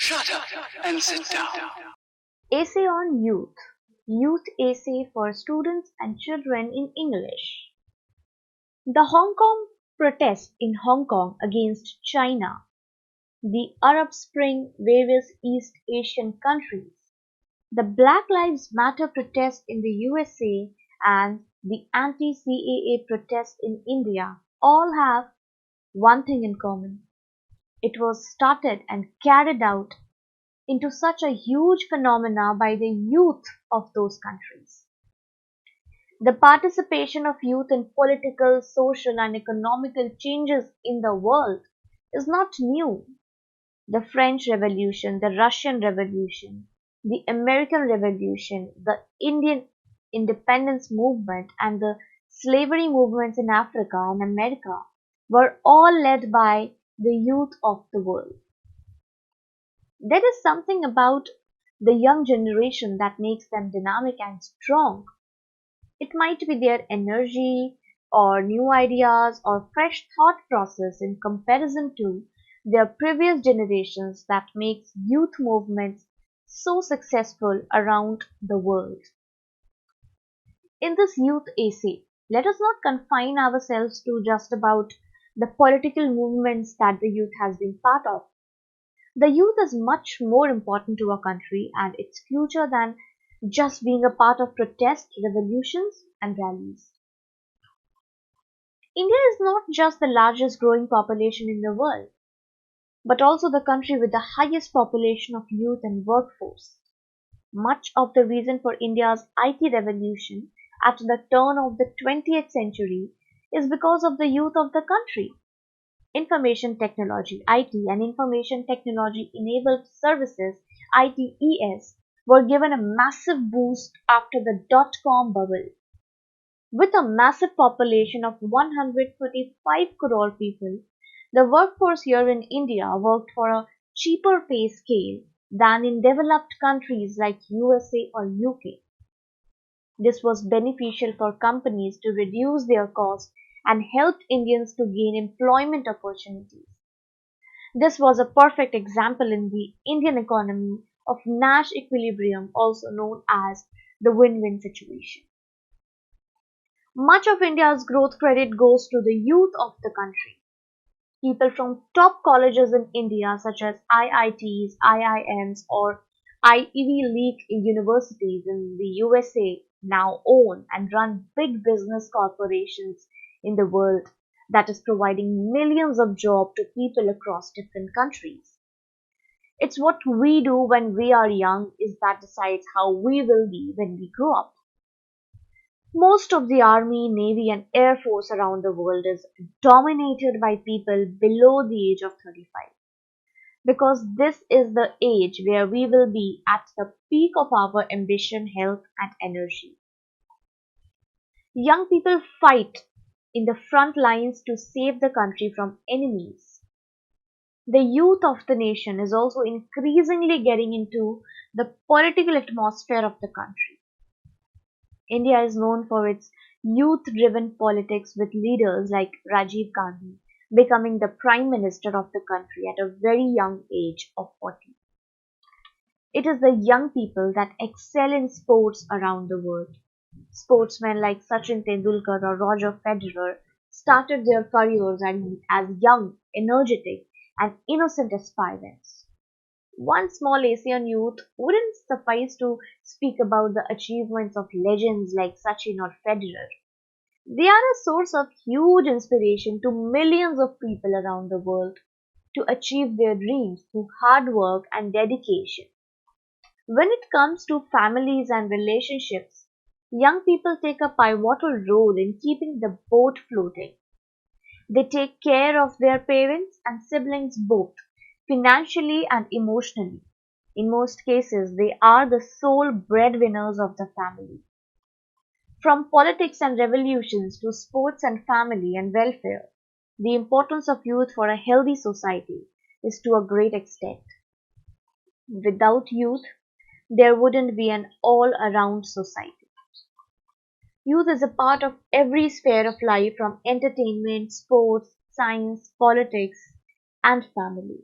Shut up and sit down. Essay on Youth. Youth Essay for Students and Children in English. The Hong Kong protest in Hong Kong against China. The Arab Spring, various East Asian countries. The Black Lives Matter protest in the USA and the anti-CAA protest in India all have one thing in common. It was started and carried out into such a huge phenomena by the youth of those countries. The participation of youth in political, social and economical changes in the world is not new. The French Revolution, the Russian Revolution, the American Revolution, the Indian independence movement and the slavery movements in Africa and America were all led by the youth of the world. There is something about the young generation that makes them dynamic and strong. It might be their energy or new ideas or fresh thought process in comparison to their previous generations that makes youth movements so successful around the world. In this youth essay, let us not confine ourselves to just about the political movements that the youth has been part of. The youth is much more important to our country and its future than just being a part of protests, revolutions, and rallies. India is not just the largest growing population in the world, but also the country with the highest population of youth and workforce. Much of the reason for India's IT revolution at the turn of the 20th century is because of the youth of the country. Information technology (IT) and information technology enabled services (ITES) were given a massive boost after the dot-com bubble. With a massive population of 135 crore people, the workforce here in India worked for a cheaper pay scale than in developed countries like USA or UK. This was beneficial for companies to reduce their costs and helped Indians to gain employment opportunities. This was a perfect example in the Indian economy of Nash equilibrium, also known as the win-win situation. Much of India's growth credit goes to the youth of the country. People from top colleges in India such as IITs, IIMs or Ivy League universities in the USA now own and run big business corporations in the world that is providing millions of jobs to people across different countries. It's what we do when we are young is that decides how we will be when we grow up. Most of the army, navy and air force around the world is dominated by people below the age of 35. Because this is the age where we will be at the peak of our ambition, health and energy. Young people fight in the front lines to save the country from enemies. The youth of the nation is also increasingly getting into the political atmosphere of the country. India is known for its youth-driven politics with leaders like Rajiv Gandhi becoming the Prime Minister of the country at a very young age of 40. It is the young people that excel in sports around the world. Sportsmen like Sachin Tendulkar or Roger Federer started their careers as young, energetic, and innocent aspirants. One small Asian youth wouldn't suffice to speak about the achievements of legends like Sachin or Federer. They are a source of huge inspiration to millions of people around the world to achieve their dreams through hard work and dedication. When it comes to families and relationships, young people take a pivotal role in keeping the boat floating. They take care of their parents and siblings both, financially and emotionally. In most cases, they are the sole breadwinners of the family. From politics and revolutions to sports and family and welfare, the importance of youth for a healthy society is to a great extent. Without youth, there wouldn't be an all-around society. Youth is a part of every sphere of life from entertainment, sports, science, politics, and family.